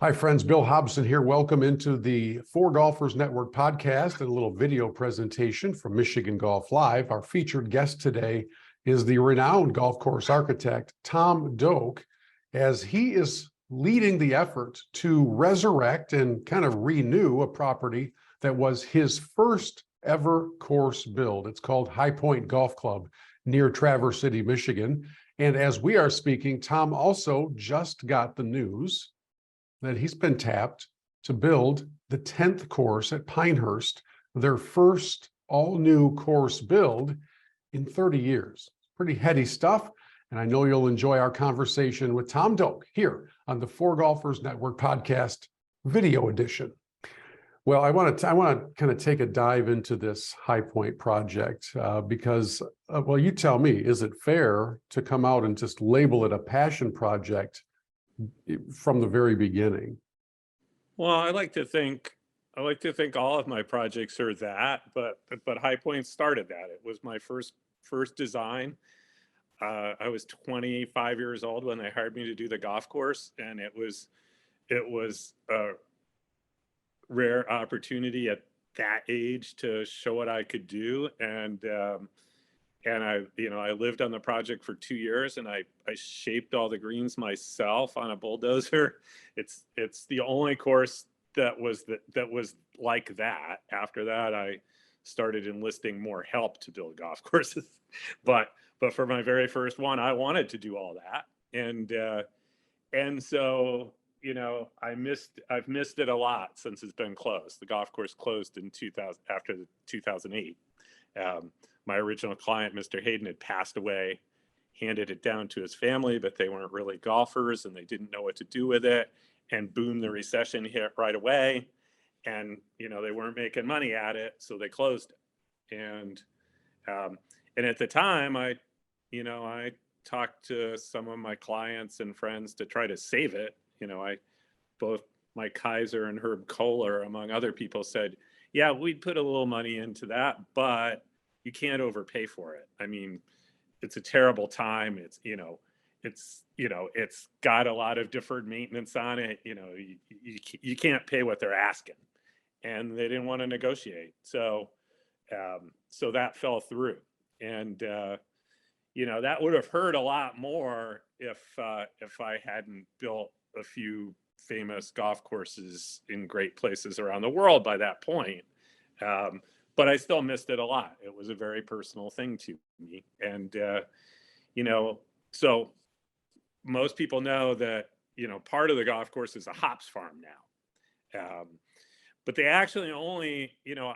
Hi, friends. Bill Hobson here. Welcome into the FORE Golfers Network podcast and a little video presentation from Michigan Golf Live. Our featured guest today is the renowned golf course architect, Tom Doak, as he is leading the effort to resurrect and kind of renew a property that was his first ever course build. It's called High Point Golf Club near Traverse City, Michigan. And as we are speaking, Tom also just got the news that he's been tapped to build the 10th course at Pinehurst, their first all-new course build in 30 years. Pretty heady stuff, and I know you'll enjoy our conversation with Tom Doak here on the FORE Golfers Network podcast video edition. Well, I want to kind of take a dive into this High Point project because, well, you tell me, is it fair to come out and just label it a passion project from the very beginning? Well, I like to think all of my projects are that, but High Point started that. It was my first design. I was 25 years old when they hired me to do the golf course, and it was a rare opportunity at that age to show what I could do. And I lived on the project for 2 years, and I shaped all the greens myself on a bulldozer. It's the only course that was like that. After that, I started enlisting more help to build golf courses. But for my very first one, I wanted to do all that, and so I've missed it a lot since it's been closed. The golf course closed in 2000 after 2008. My original client, Mr. Hayden, had passed away, handed it down to his family, but they weren't really golfers and they didn't know what to do with it. And boom, the recession hit right away. And, they weren't making money at it, so they closed it. And at the time, I talked to some of my clients and friends to try to save it. Both Mike Kaiser and Herb Kohler, among other people, said, yeah, we'd put a little money into that, but you can't overpay for it. I mean, it's a terrible time. It's got a lot of deferred maintenance on it. You can't pay what they're asking, and they didn't want to negotiate. So that fell through, and that would have hurt a lot more if I hadn't built a few famous golf courses in great places around the world by that point. But I still missed it a lot. It was a very personal thing to me. And, so most people know that, part of the golf course is a hops farm now. But they actually only,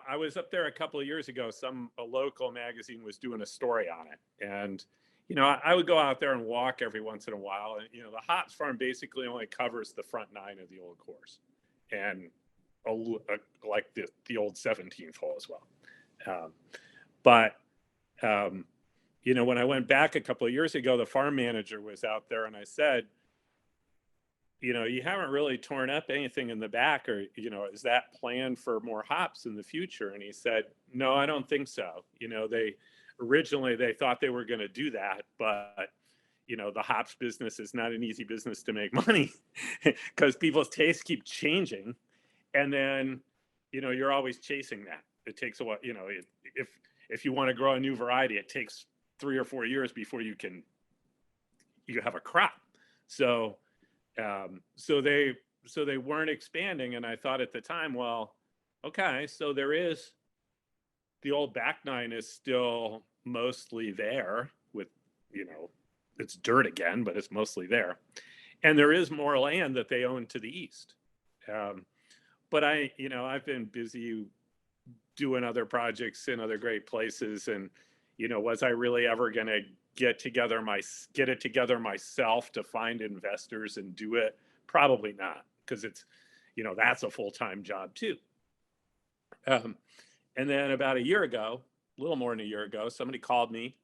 I was up there a couple of years ago, a local magazine was doing a story on it. And, I would go out there and walk every once in a while. And, the hops farm basically only covers the front 9 of the old course. And like the old 17th hole as well. When I went back a couple of years ago, the farm manager was out there and I said, you haven't really torn up anything in the back, or, is that planned for more hops in the future? And he said, no, I don't think so. Originally they thought they were going to do that, but the hops business is not an easy business to make money because people's tastes keep changing. And then, you're always chasing that. It takes a while, if you want to grow a new variety, it takes 3 or 4 years before you have a crop. So they weren't expanding. And I thought at the time, well, okay, so the old back 9 is still mostly there with, it's dirt again, but it's mostly there. And there is more land that they own to the east. But I've been busy doing other projects in other great places. And, was I really ever going to get it together myself to find investors and do it? Probably not, because it's, that's a full-time job too. And then about a little more than a year ago, somebody called me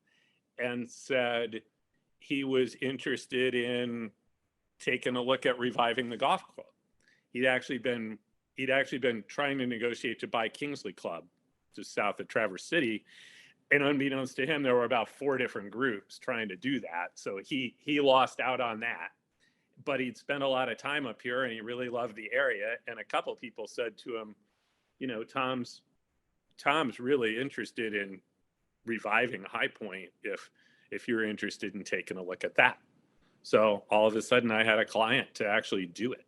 and said he was interested in taking a look at reviving the golf club. He'd actually been trying to negotiate to buy Kingsley Club just south of Traverse City. And unbeknownst to him, there were about 4 different groups trying to do that. So he lost out on that. but he'd spent a lot of time up here and he really loved the area. And a couple people said to him, you know, Tom's really interested in reviving High Point if you're interested in taking a look at that. So all of a sudden I had a client to actually do it.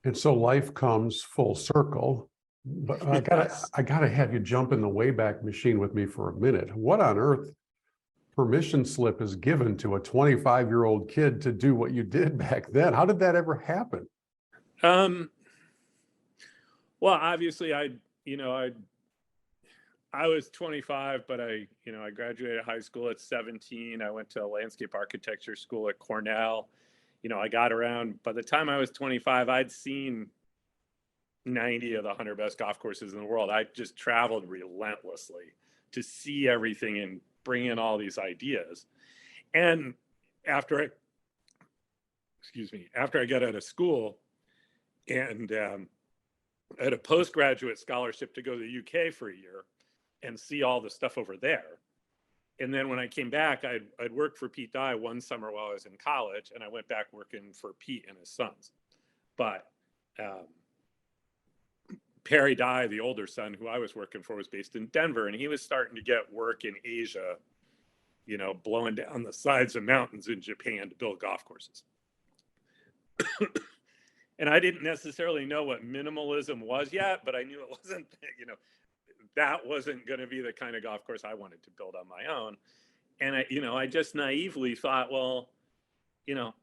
And so life comes full circle. But I gotta have you jump in the Wayback Machine with me for a minute. What on earth permission slip is given to a 25-year-old kid to do what you did back then? How did that ever happen? Well, obviously I was 25, but I graduated high school at 17. I went to landscape architecture school at Cornell. You know, I got around. By the time I was 25, I'd seen 90 of the 100 best golf courses in the world. I just traveled relentlessly to see everything and bring in all these ideas. And after I got out of school and I had a postgraduate scholarship to go to the UK for a year and see all the stuff over there. And then when I came back, I'd worked for Pete Dye one summer while I was in college, and I went back working for Pete and his sons. But Perry Dye, the older son who I was working for, was based in Denver, and he was starting to get work in Asia, you know, blowing down the sides of mountains in Japan to build golf courses. And I didn't necessarily know what minimalism was yet, but I knew it wasn't, you know, that wasn't going to be the kind of golf course I wanted to build on my own. And I just naively thought, well, you know,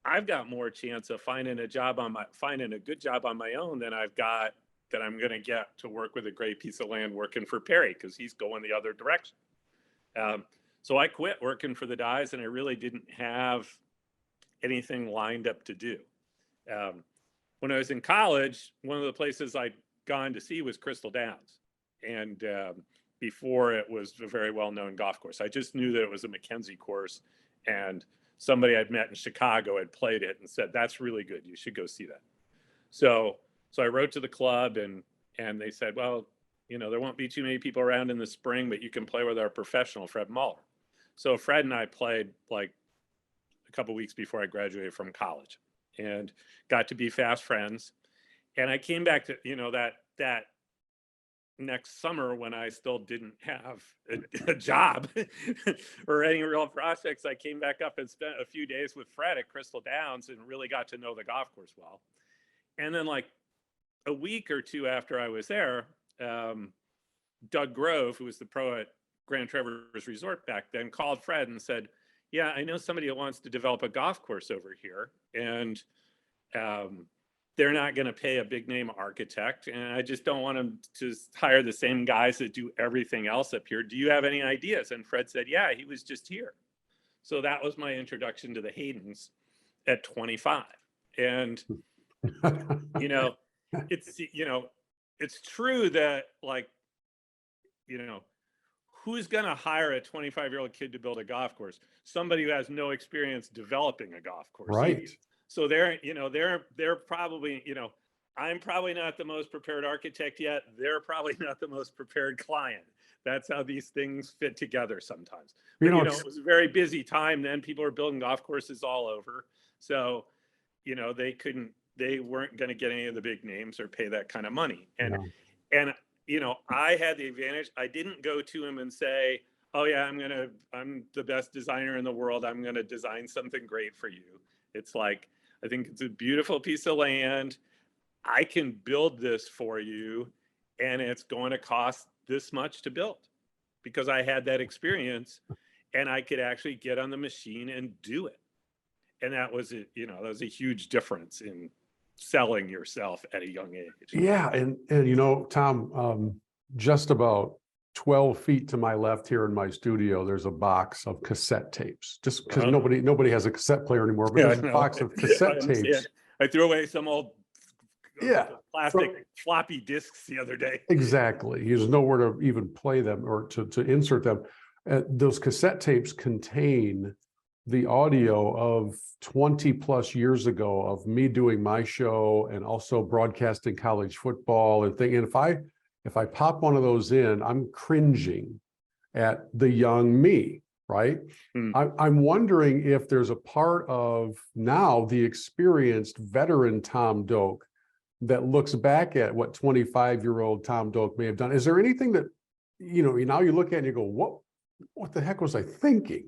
I've got more chance of finding a good job on my own than I'm going to get to work with a great piece of land working for Perry, because he's going the other direction. So I quit working for the Dyes, and I really didn't have anything lined up to do. When I was in college, one of the places I'd gone to see was Crystal Downs. And before it was a very well-known golf course. I just knew that it was a Mackenzie course, and somebody I'd met in Chicago had played it and said, that's really good. You should go see that. So I wrote to the club, and they said, well, you know, there won't be too many people around in the spring, but you can play with our professional, Fred Muller. So Fred and I played like a couple weeks before I graduated from college, and got to be fast friends. And I came back to, you know, that next summer, when I still didn't have a job or any real prospects, I came back up and spent a few days with Fred at Crystal Downs and really got to know the golf course well. And then like a week or two after I was there, Doug Grove, who was the pro at Grand Traverse Resort back then, called Fred and said, yeah, I know somebody that wants to develop a golf course over here, and they're not going to pay a big name architect, and I just don't want them to hire the same guys that do everything else up here. Do you have any ideas? And Fred said, yeah, he was just here. So that was my introduction to the Haydens at 25. And, you know, it's true that, like, you know, who's going to hire a 25-year-old kid to build a golf course? Somebody who has no experience developing a golf course. Right. So they're probably, you know, I'm probably not the most prepared architect yet. They're probably not the most prepared client. That's how these things fit together sometimes. But, you know, it was a very busy time then. People were building golf courses all over. So, you know, they weren't going to get any of the big names or pay that kind of money. And you know, I had the advantage. I didn't go to him and say, oh yeah, I'm the best designer in the world. I'm going to design something great for you. It's like, I think it's a beautiful piece of land. I can build this for you, and it's going to cost this much to build, because I had that experience and I could actually get on the machine and do it. And that was a huge difference in selling yourself at a young age. Yeah. And you know, Tom, just about 12 feet to my left here in my studio, there's a box of cassette tapes, just because nobody has a cassette player anymore, but there's a box of cassette tapes. I threw away some old plastic floppy disks the other day. Exactly. There's nowhere to even play them or to insert them. Those cassette tapes contain the audio of 20 plus years ago of me doing my show and also broadcasting college football and thing. And if I pop one of those in, I'm cringing at the young me. right? Hmm. I'm wondering if there's a part of now the experienced veteran Tom Doak that looks back at what 25-year-old Tom Doak may have done. Is there anything that, now you look at it and you go, what the heck was I thinking?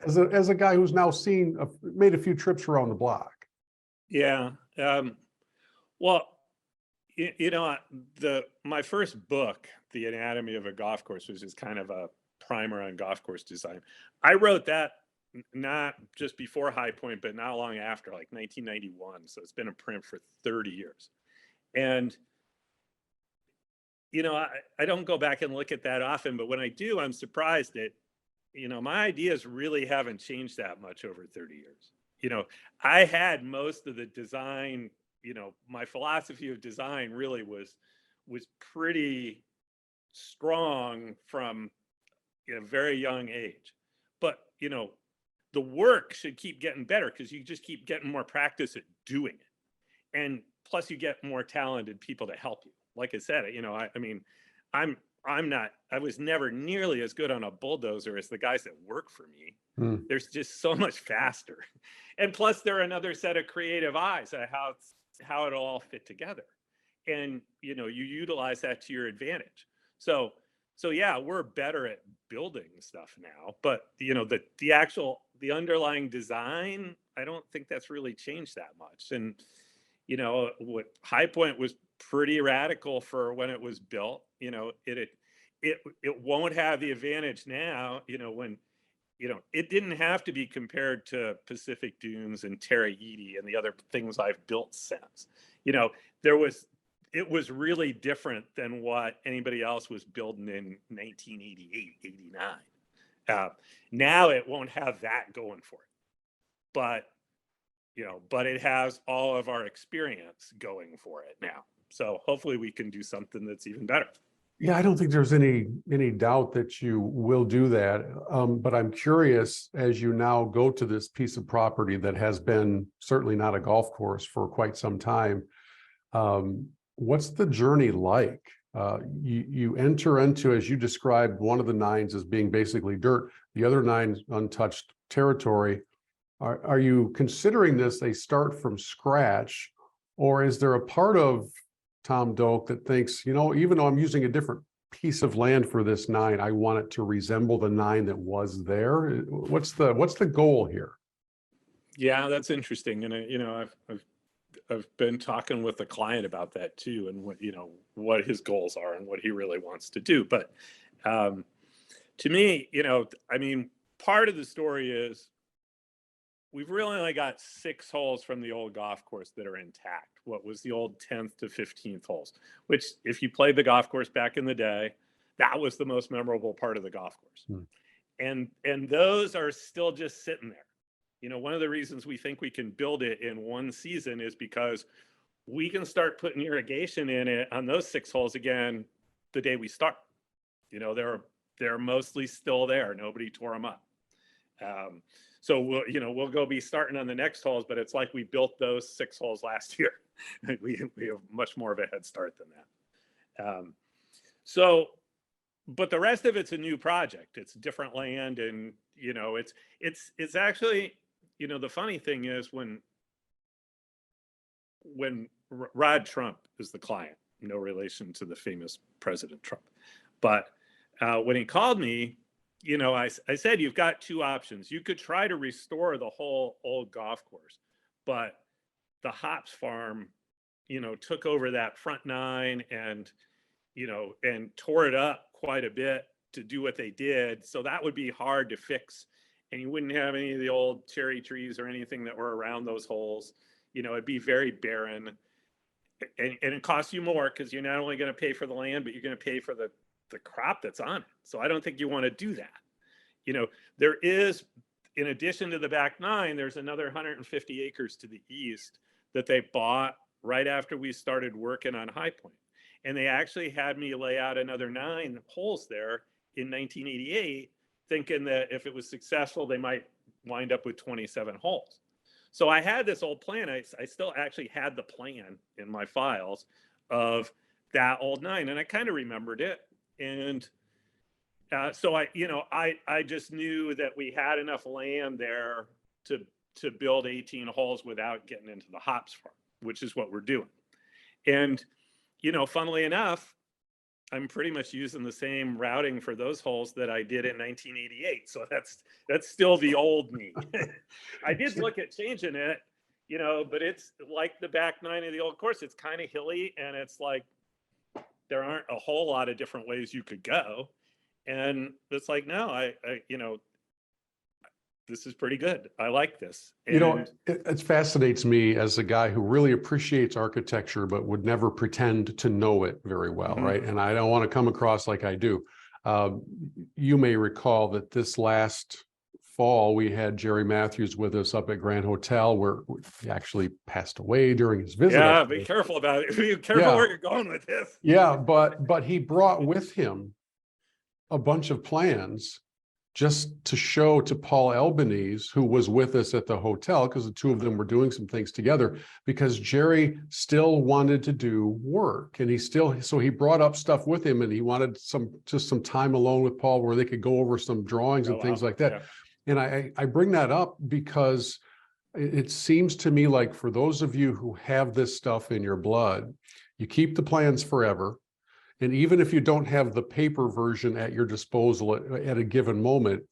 As a guy who's now made a few trips around the block. Yeah. Well, my first book, The Anatomy of a Golf Course, which is kind of a primer on golf course design. I wrote that not just before High Point, but not long after, like 1991. So it's been in print for 30 years. And, I don't go back and look at that often, but when I do, I'm surprised that, my ideas really haven't changed that much over 30 years. I had most of the design, my philosophy of design really was pretty strong from a very young age. But, the work should keep getting better because you just keep getting more practice at doing it. And plus you get more talented people to help you. Like I said, I mean, I was never nearly as good on a bulldozer as the guys that work for me. Hmm. There's just so much faster. And plus they're another set of creative eyes at how it'll all fit together. And, you utilize that to your advantage. So yeah, we're better at building stuff now, but the underlying design, I don't think that's really changed that much. And, what High Point was pretty radical for when it was built. It won't have the advantage now, when it didn't have to be compared to Pacific Dunes and Terra Iti and the other things I've built since. It was really different than what anybody else was building in 1988, 89. Now it won't have that going for it, but it has all of our experience going for it now. So hopefully we can do something that's even better. Yeah, I don't think there's any doubt that you will do that. But I'm curious, as you now go to this piece of property that has been certainly not a golf course for quite some time, what's the journey like? You enter into, as you described, one of the nines as being basically dirt, the other nine untouched territory. Are you considering this a start from scratch, or is there a part of Tom Doak that thinks, even though I'm using a different piece of land for this nine, I want it to resemble the nine that was there? What's the goal here? Yeah, that's interesting. And I've been talking with the client about that too, and what his goals are and what he really wants to do. But to me, I mean, part of the story is we've really only got 6 holes from the old golf course that are intact. What was the old 10th to 15th holes, which if you played the golf course back in the day, that was the most memorable part of the golf course. And those are still just sitting there. One of the reasons we think we can build it in one season is because we can start putting irrigation in it on those 6 holes again the day we start. They're mostly still there. Nobody tore them up. So we'll go be starting on the next holes, but it's like we built those 6 holes last year. we have much more of a head start than that. But the rest of it's a new project. It's different land, and it's actually, the funny thing is when Rod Trump is the client, no relation to the famous President Trump, but when he called me, I said, you've got 2 options. You could try to restore the whole old golf course, but the hops farm, took over that front 9 and tore it up quite a bit to do what they did. So that would be hard to fix. And you wouldn't have any of the old cherry trees or anything that were around those holes. It'd be very barren. And it costs you more because you're not only going to pay for the land, but you're going to pay for the crop that's on it. So I don't think you want to do that. There is, in addition to the back 9, there's another 150 acres to the east that they bought right after we started working on High Point. And they actually had me lay out another 9 holes there in 1988, thinking that if it was successful, they might wind up with 27 holes. So I had this old plan. I still actually had the plan in my files of that old 9, and I kind of remembered it. And So I just knew that we had enough land there to build 18 holes without getting into the hops farm, which is what we're doing. And, funnily enough, I'm pretty much using the same routing for those holes that I did in 1988. So that's still the old me. I did look at changing it, but it's like the back nine of the old course. It's kind of hilly, and it's like there aren't a whole lot of different ways you could go. And it's like, no, I this is pretty good. I like this. And It fascinates me as a guy who really appreciates architecture, but would never pretend to know it very well, right? And I don't want to come across like I do. You may recall that this last fall, we had Jerry Matthews with us up at Grand Hotel, where he actually passed away during his visit. Yeah, be careful about it. Be careful where you're going with this. Yeah, but he brought with him a bunch of plans just to show to Paul Albanese, who was with us at the hotel, because the two of them were doing some things together, because Jerry still wanted to do work. And so he brought up stuff with him, and he wanted just some time alone with Paul where they could go over some drawings and things like that. Yeah. And I bring that up because it seems to me like for those of you who have this stuff in your blood, you keep the plans forever. And even if you don't have the paper version at your disposal at a given moment,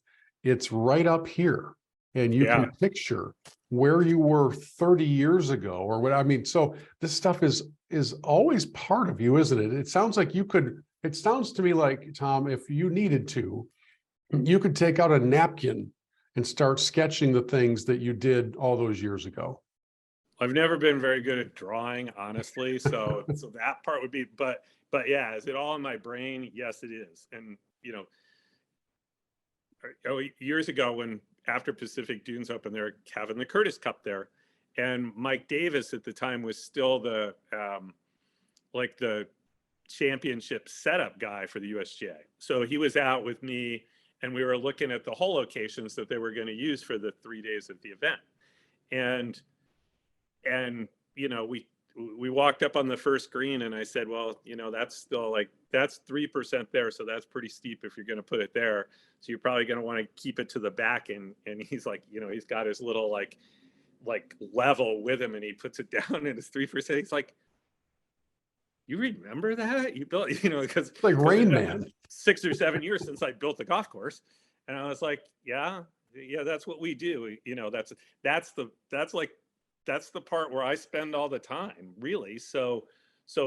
it's right up here. And you can picture where you were 30 years ago or what. I mean, so this stuff is always part of you, isn't it? It sounds like it sounds to me like, Tom, if you needed to, you could take out a napkin and start sketching the things that you did all those years ago. I've never been very good at drawing, honestly. So that part would be, but yeah, is it all in my brain? Yes, it is. And, years ago when after Pacific Dunes opened, they were having the Curtis Cup there. And Mike Davis at the time was still the championship setup guy for the USGA. So he was out with me and we were looking at the hole locations that they were going to use for the 3 days of the event. And we walked up on the first green and I said, well, that's still that's 3% there. So that's pretty steep if you're going to put it there. So you're probably going to want to keep it to the back. And he's like, he's got his little like level with him and he puts it down and it's 3%. He's like, you remember that? You built, because like Rain Man. 6 or 7 years since I built the golf course. And I was like, yeah, that's what we do. That's the part where I spend all the time, really. So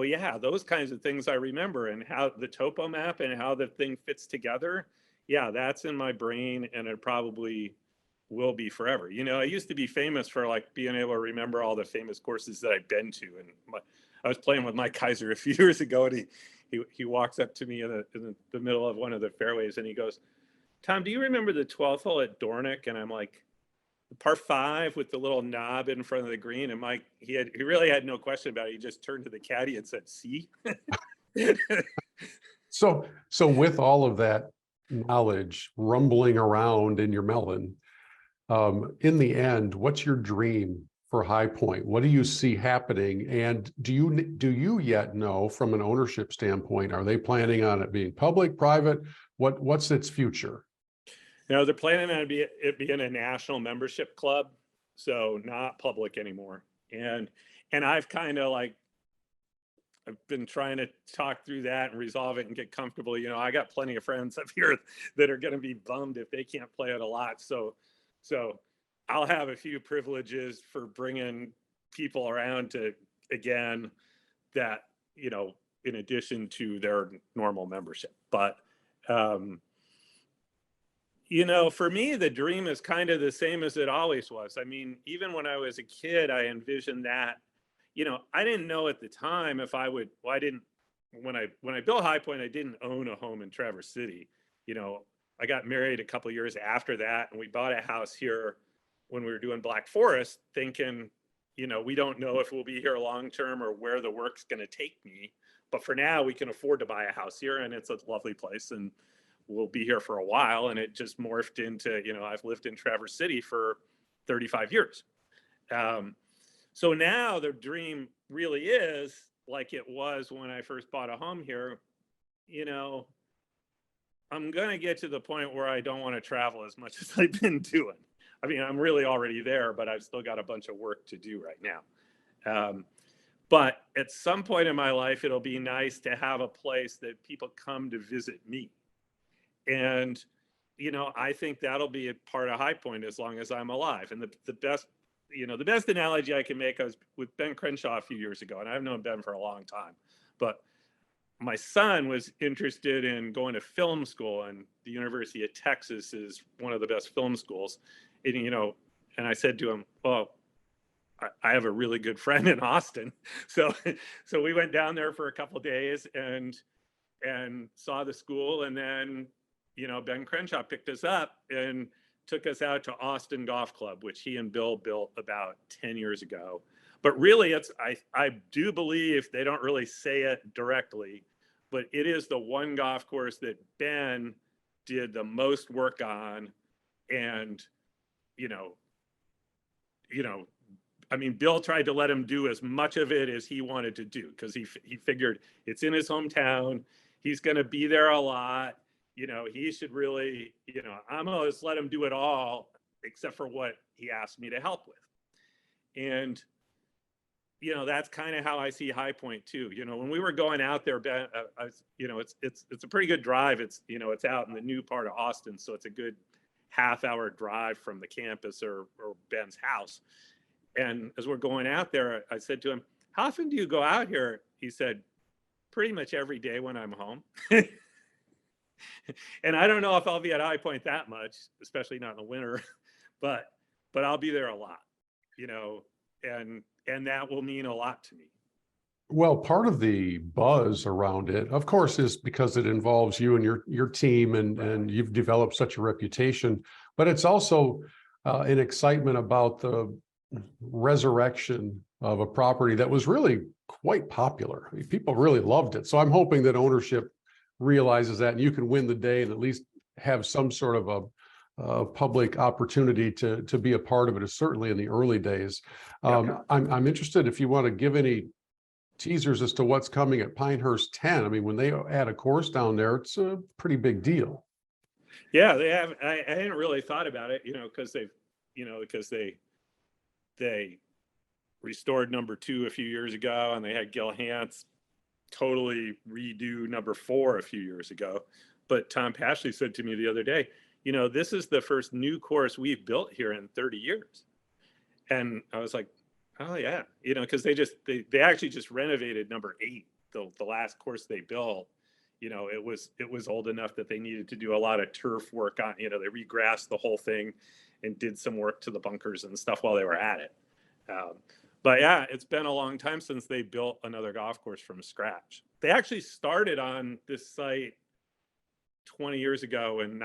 yeah, those kinds of things I remember, and how the topo map and how the thing fits together. Yeah, that's in my brain, and it probably will be forever. I used to be famous for being able to remember all the famous courses that I've been to. And I was playing with Mike Kaiser a few years ago, and he walks up to me in the middle of one of the fairways, and he goes, Tom, do you remember the 12th hole at Dornick? And I'm like, par 5 with the little knob in front of the green. And Mike, he really had no question about it. He just turned to the caddy and said, see? So with all of that knowledge rumbling around in your melon, in the end, what's your dream for High Point? What do you see happening? And do you yet know from an ownership standpoint, are they planning on it being public, private? What's its future? They're planning on it being a national membership club, so not public anymore. And I've kind of I've been trying to talk through that and resolve it and get comfortable. I got plenty of friends up here that are going to be bummed if they can't play it a lot. So I'll have a few privileges for bringing people around to, again, that, in addition to their normal membership. But, for me, the dream is kind of the same as it always was. I mean, even when I was a kid, I envisioned that, I didn't know at the time if I would, well, I didn't, when I built High Point, I didn't own a home in Traverse City. I got married a couple of years after that, and we bought a house here when we were doing Black Forest, thinking, we don't know if we'll be here long term or where the work's going to take me. But for now, we can afford to buy a house here, and it's a lovely place, and we'll be here for a while. And it just morphed into, I've lived in Traverse City for 35 years. So now the dream really is like it was when I first bought a home here, I'm going to get to the point where I don't want to travel as much as I've been doing. I mean, I'm really already there, but I've still got a bunch of work to do right now. But at some point in my life, it'll be nice to have a place that people come to visit me. And, I think that'll be a part of High Point as long as I'm alive. And the best, the best analogy I can make, I was with Ben Crenshaw a few years ago, and I've known Ben for a long time. But my son was interested in going to film school, and the University of Texas is one of the best film schools. And, and I said to him, well, I have a really good friend in Austin. So we went down there for a couple of days and saw the school. And then, Ben Crenshaw picked us up and took us out to Austin Golf Club, which he and Bill built about 10 years ago. But really, I do believe they don't really say it directly, but it is the one golf course that Ben did the most work on. And, I mean, Bill tried to let him do as much of it as he wanted to do, because he figured it's in his hometown. He's going to be there a lot. He should really, I'm going to just let him do it all, except for what he asked me to help with. And, that's kind of how I see High Point too. When we were going out there, Ben, it's a pretty good drive. It's, it's out in the new part of Austin. So it's a good half-hour drive from the campus or Ben's house. And as we're going out there, I said to him, how often do you go out here? He said, pretty much every day when I'm home. And I don't know if I'll be at High Point that much, especially not in the winter, but I'll be there a lot, and that will mean a lot to me. Well, part of the buzz around it, of course, is because it involves you and your team, and you've developed such a reputation, but it's also an excitement about the resurrection of a property that was really quite popular. I mean, people really loved it. So I'm hoping that ownership realizes that, and you can win the day and at least have some sort of a public opportunity to be a part of it, certainly in the early days. I'm interested if you want to give any teasers as to what's coming at Pinehurst 10. I mean, when they add a course down there, it's a pretty big deal. Yeah, they have. I hadn't really thought about it, because they restored number 2 a few years ago, and they had Gil Hance totally redo number 4 a few years ago. But Tom Pashley said to me the other day, this is the first new course we've built here in 30 years. And I was like, oh yeah, because they actually just renovated number 8, the last course they built. It was old enough that they needed to do a lot of turf work on. They regrassed the whole thing and did some work to the bunkers and stuff while they were at it. But yeah, it's been a long time since they built another golf course from scratch. They actually started on this site 20 years ago, and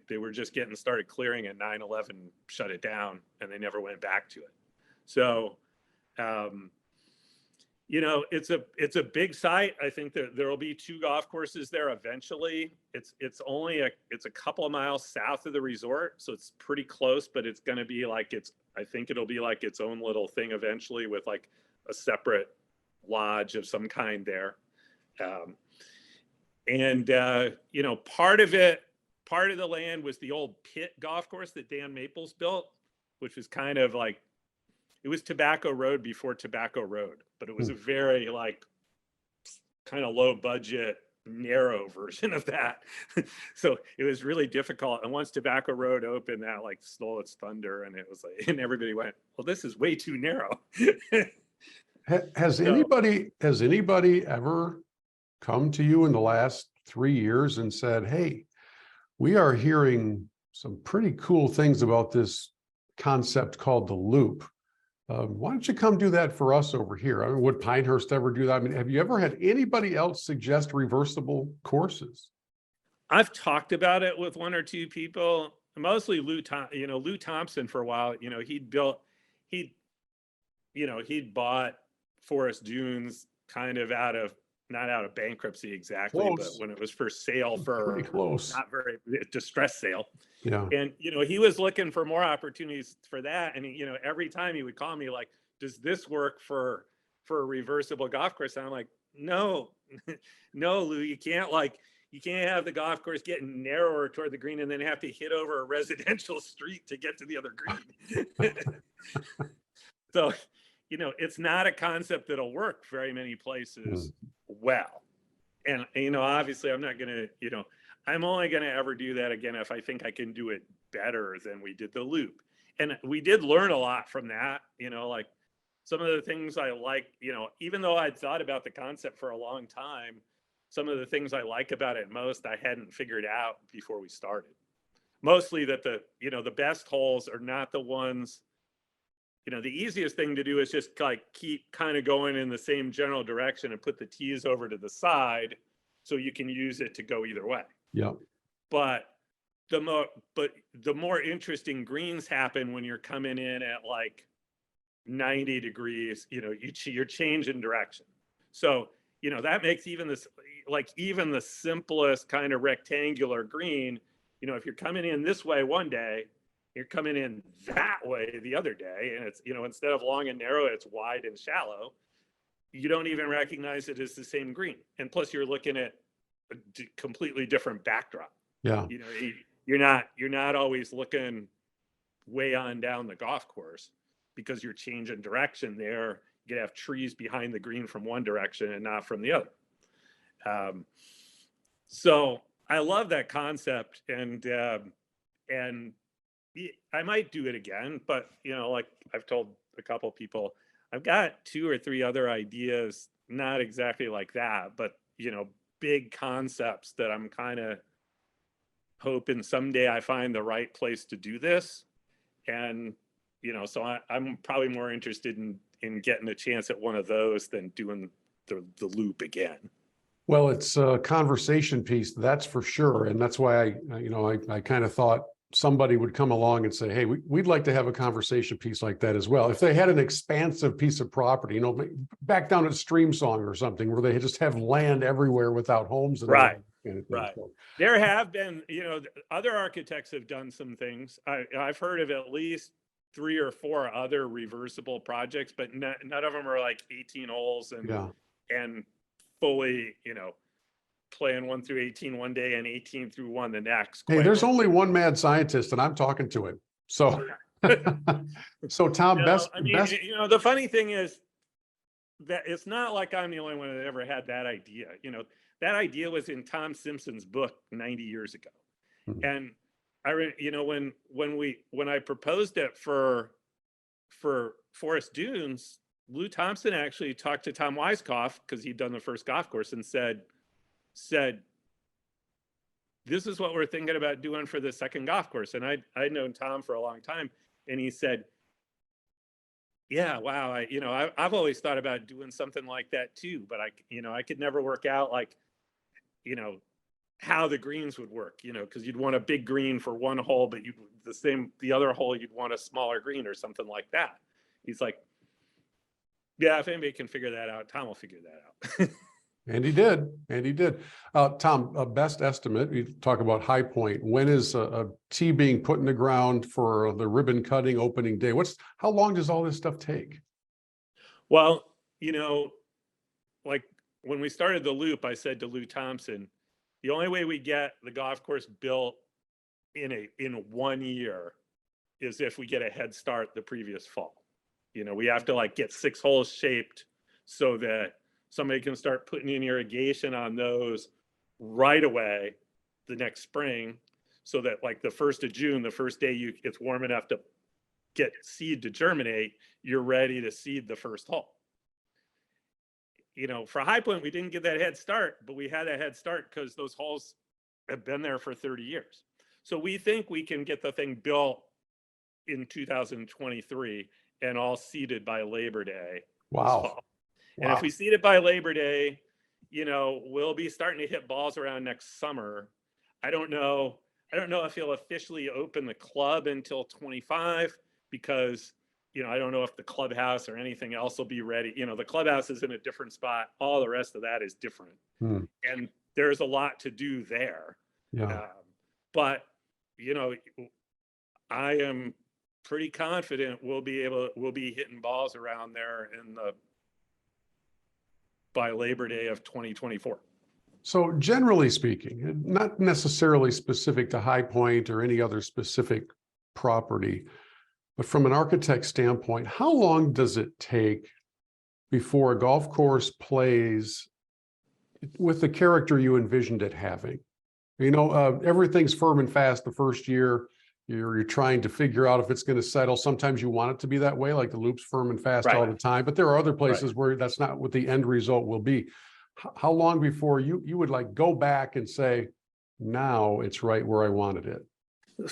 they were just getting started clearing, and 9/11 shut it down, and they never went back to it. So, it's a big site. I think that there will be 2 golf courses there eventually. It's a couple of miles south of the resort, so it's pretty close. But it's going to be I think it'll be like its own little thing eventually, with like a separate lodge of some kind there. Part of the land was the old pit golf course that Dan Maples built, which was kind of like, it was Tobacco Road before Tobacco Road, but it was a very kind of low budget, narrow version of that. So it was really difficult. And once Tobacco Road opened, that stole its thunder, and it was and everybody went, well, this is way too narrow. Has anybody ever come to you in the last 3 years and said, hey, we are hearing some pretty cool things about this concept called the loop? Why don't you come do that for us over here? I mean, would Pinehurst ever do that? I mean, have you ever had anybody else suggest reversible courses? I've talked about it with 1 or 2 people, mostly Lou Thompson for a while. He'd bought Forest Dunes kind of not out of bankruptcy exactly, Close. but when it was for sale, for Pretty close. not very distressed sale. Yeah. And, he was looking for more opportunities for that. And, every time he would call me like, does this work for a reversible golf course? And I'm like, no, no, Lou, you can't you can't have the golf course getting narrower toward the green and then have to hit over a residential street to get to the other green. So, it's not a concept that'll work very many places well. And, obviously I'm not going to, I'm only going to ever do that again if I think I can do it better than we did the loop. And we did learn a lot from that, like some of the things I like, even though I'd thought about the concept for a long time, some of the things I like about it most, I hadn't figured out before we started. Mostly that the best holes are not the ones, the easiest thing to do is just like keep kind of going in the same general direction and put the tees over to the side so you can use it to go either way. Yeah. But the more interesting greens happen when you're coming in at like 90 degrees, you're changing direction. So, that makes even the simplest kind of rectangular green, if you're coming in this way one day, you're coming in that way the other day, and it's, instead of long and narrow, it's wide and shallow. You don't even recognize it as the same green. And plus you're looking at a completely different backdrop. Yeah. You're not always looking way on down the golf course because you're changing direction there. You could have trees behind the green from one direction and not from the other. So I love that concept, and I might do it again, but like I've told a couple people, I've got 2 or 3 other ideas, not exactly like that, but big concepts that I'm kind of hoping someday I find the right place to do this. And so I'm probably more interested in getting a chance at one of those than doing the loop again. Well, it's a conversation piece, that's for sure. And that's why I kind of thought somebody would come along and say, hey, we'd like to have a conversation piece like that as well. If they had an expansive piece of property, back down at Stream Song or something, where they just have land everywhere without homes. And right. Kind of right. So, there have been, other architects have done some things. I've heard of at least 3 or 4 other reversible projects, but none of them are like 18 holes and fully, playing 1 through 18 one day and 18 through 1 the next. hey, there's only one mad scientist, and I'm talking to him. So, so Tom, best. The funny thing is that it's not like I'm the only one that ever had that idea. That idea was in Tom Simpson's book 90 years ago. Mm-hmm. And when I proposed it for Forest Dunes, Lou Thompson actually talked to Tom Weiskopf, because he'd done the first golf course, and said, this is what we're thinking about doing for the second golf course. And I'd known Tom for a long time, and he said, yeah, wow, I've always thought about doing something like that too, but I could never work out how the greens would work, because you'd want a big green for one hole, but the other hole you'd want a smaller green or something like that. He's like, yeah, if anybody can figure that out, Tom will figure that out. And he did. Tom, best estimate, you talk about High Point. When is a tee being put in the ground for the ribbon cutting opening day? How long does all this stuff take? Well, like when we started the loop, I said to Lou Thompson, the only way we get the golf course built in 1 year is if we get a head start the previous fall. We have to get 6 holes shaped so that somebody can start putting in irrigation on those right away the next spring, so that the 1st of June, the first day it's warm enough to get seed to germinate, you're ready to seed the first hole. For High Point, we didn't get that head start, but we had a head start because those holes have been there for 30 years. So we think we can get the thing built in 2023 and all seeded by Labor Day. Wow. And if we seed it by Labor Day, we'll be starting to hit balls around next summer. I don't know if he'll officially open the club until 25, because I don't know if the clubhouse or anything else will be ready. The clubhouse is in a different spot. All the rest of that is different. And there's a lot to do there. Yeah. But, I am pretty confident we'll be hitting balls around there by Labor Day of 2024. So generally speaking, not necessarily specific to High Point or any other specific property, but from an architect standpoint, how long does it take before a golf course plays with the character you envisioned it having? Everything's firm and fast the first year. You're trying to figure out if it's going to settle. Sometimes you want it to be that way, like the loop's firm and fast all the time. But there are other places where that's not what the end result will be. How long before you would like go back and say, now it's right where I wanted it?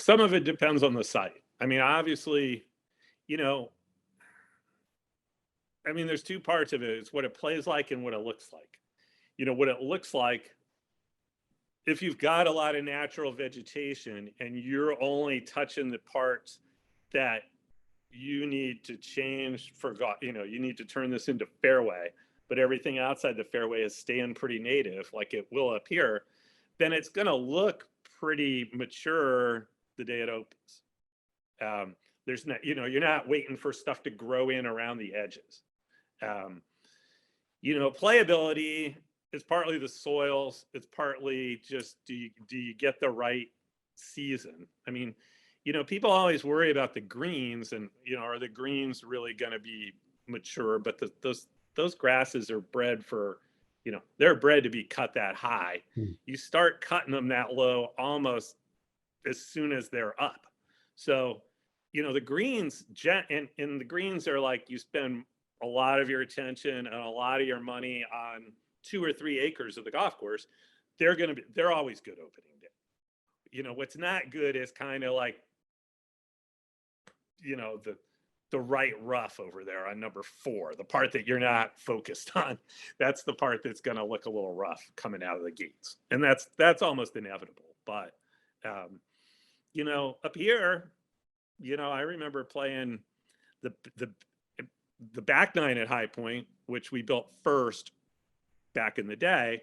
Some of it depends on the site. I mean, obviously, there's two parts of it. It's what it plays like and what it looks like. What it looks like, if you've got a lot of natural vegetation and you're only touching the parts that you need to change you need to turn this into fairway, but everything outside the fairway is staying pretty native, like it will up here, then it's going to look pretty mature the day it opens. There's not, you're not waiting for stuff to grow in around the edges. Playability is partly the soils. It's partly just, do you get the right season? I mean, people always worry about the greens and, are the greens really going to be mature? But those grasses are bred for, they're bred to be cut that high. You start cutting them that low almost as soon as they're up. So, the greens, and the greens are like, you spend a lot of your attention and a lot of your money on 2 or 3 acres of the golf course. They're always good opening day. What's not good is kind of like, the right rough over there on number 4, the part that you're not focused on. That's the part that's going to look a little rough coming out of the gates. And that's almost inevitable. But, up here, I remember playing the back 9 at High Point, which we built first back in the day.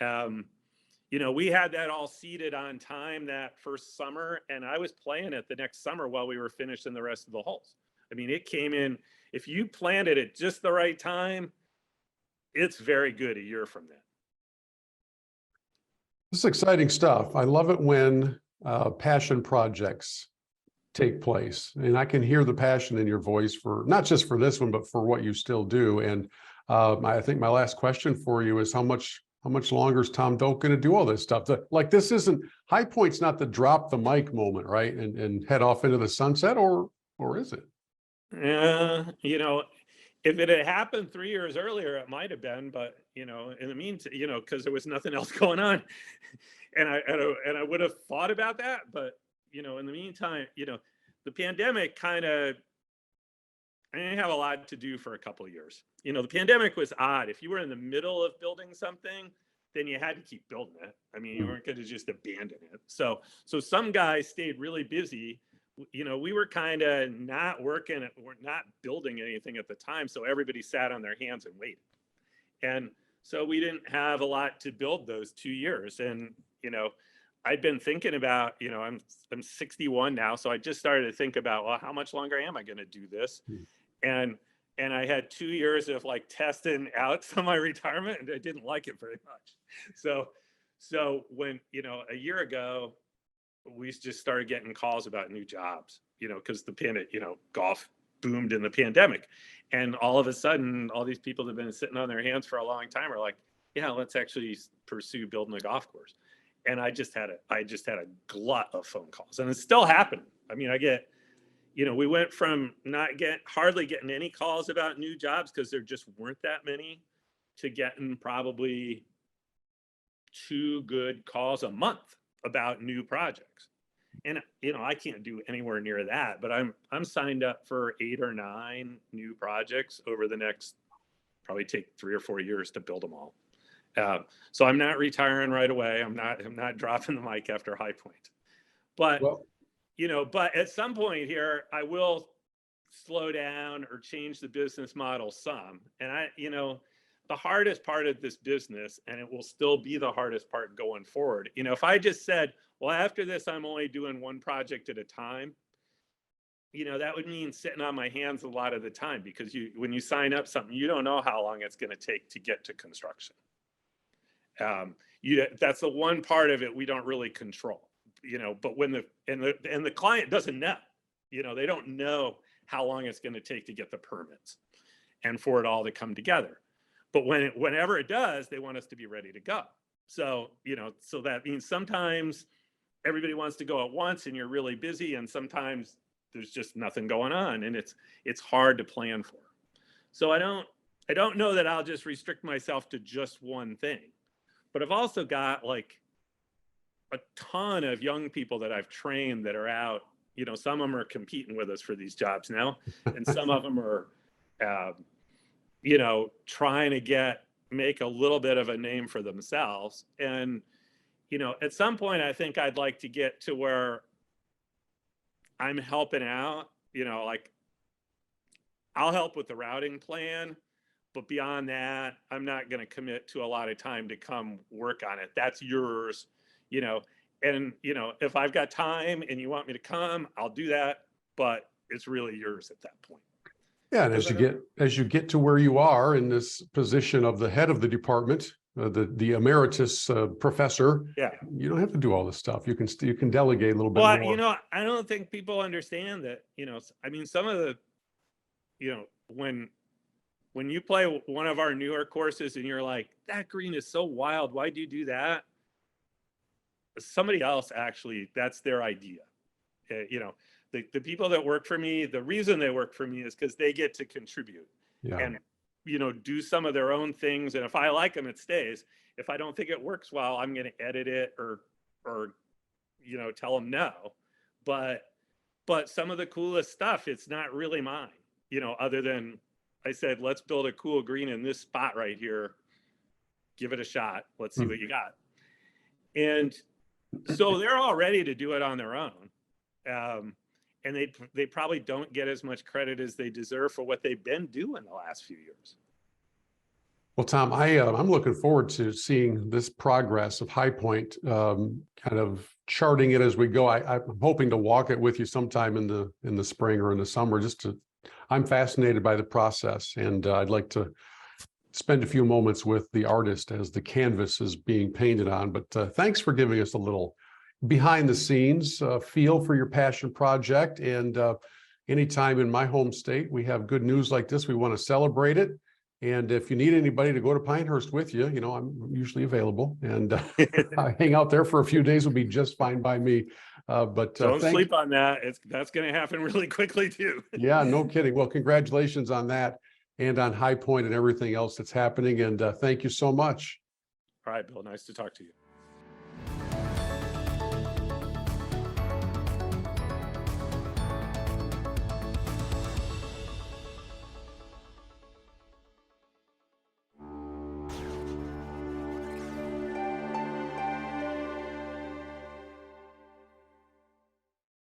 We had that all seeded on time that first summer, and I was playing it the next summer while we were finishing the rest of the holes. I mean, it came in, if you planted it just the right time, it's very good a year from then. This is exciting stuff. I love it when passion projects take place, and I can hear the passion in your voice for not just for this one, but for what you still do. And I think my last question for you is how much longer is Tom Doak going to do all this stuff? This isn't High Point's not the drop the mic moment, right? And head off into the sunset, or is it? If it had happened 3 years earlier, it might have been, but in the meantime, because there was nothing else going on, and I would have thought about that, but in the meantime, the pandemic I didn't have a lot to do for a couple of years. The pandemic was odd. If you were in the middle of building something, then you had to keep building it. I mean, you weren't going to just abandon it. So some guys stayed really busy. We were kind of not working, we're not building anything at the time. So everybody sat on their hands and waited. And so we didn't have a lot to build those 2 years. And, I'd been thinking about, I'm 61 now. So I just started to think about, well, how much longer am I going to do this? And I had 2 years of like testing out some of my retirement, and I didn't like it very much. So when, a year ago, we just started getting calls about new jobs, because the pandemic, golf boomed in the pandemic. And all of a sudden, all these people that have been sitting on their hands for a long time are like, yeah, let's actually pursue building a golf course. And I just had a glut of phone calls, and it's still happening. I mean, I get, we went from hardly getting any calls about new jobs because there just weren't that many, to getting probably 2 good calls a month about new projects. And I can't do anywhere near that, but I'm signed up for 8 or 9 new projects over the next, probably take 3 or 4 years to build them all. So I'm not retiring right away. I'm not dropping the mic after High Point, but but at some point here, I will slow down or change the business model some. And the hardest part of this business, and it will still be the hardest part going forward. If I just said, well, after this, I'm only doing 1 project at a time, that would mean sitting on my hands a lot of the time, because when you sign up something, you don't know how long it's going to take to get to construction. That's the one part of it we don't really control, but when the client doesn't know, they don't know how long it's going to take to get the permits and for it all to come together. But whenever it does, they want us to be ready to go. So, so that means sometimes everybody wants to go at once and you're really busy, and sometimes there's just nothing going on, and it's hard to plan for. So I don't know that I'll just restrict myself to just one thing. But I've also got like a ton of young people that I've trained that are out, some of them are competing with us for these jobs now, and some of them are trying to make a little bit of a name for themselves. And, at some point, I think I'd like to get to where I'm helping out, like I'll help with the routing plan, but beyond that, I'm not going to commit to a lot of time to come work on it. That's yours, and, if I've got time and you want me to come, I'll do that, but it's really yours at that point. Yeah, and as you get to where you are in this position of the head of the department, the emeritus professor, yeah, you don't have to do all this stuff. You can delegate a little bit more. I don't think people understand that. Some of the, when you play one of our newer courses and you're like, that green is so wild, why do you do that? Somebody else actually, that's their idea. The people that work for me, the reason they work for me is because they get to contribute and, do some of their own things. And if I like them, it stays. If I don't think it works well, I'm going to edit it or, tell them no. But some of the coolest stuff, it's not really mine, other than I said, let's build a cool green in this spot right here. Give it a shot. Let's see what you got. And so they're all ready to do it on their own. And they probably don't get as much credit as they deserve for what they've been doing the last few years. Well, Tom, I'm looking forward to seeing this progress of High Point, kind of charting it as we go. I'm hoping to walk it with you sometime in the spring or in the summer. I'm fascinated by the process, and I'd like to spend a few moments with the artist as the canvas is being painted on. But thanks for giving us a little behind the scenes feel for your passion project. And anytime in my home state we have good news like this, we want to celebrate it. And if you need anybody to go to Pinehurst with you, I'm usually available, and I hang out there for a few days will be just fine by me. But don't sleep on that. That's going to happen really quickly too. Yeah, no kidding. Well, congratulations on that and on High Point and everything else that's happening. And thank you so much. All right, Bill. Nice to talk to you.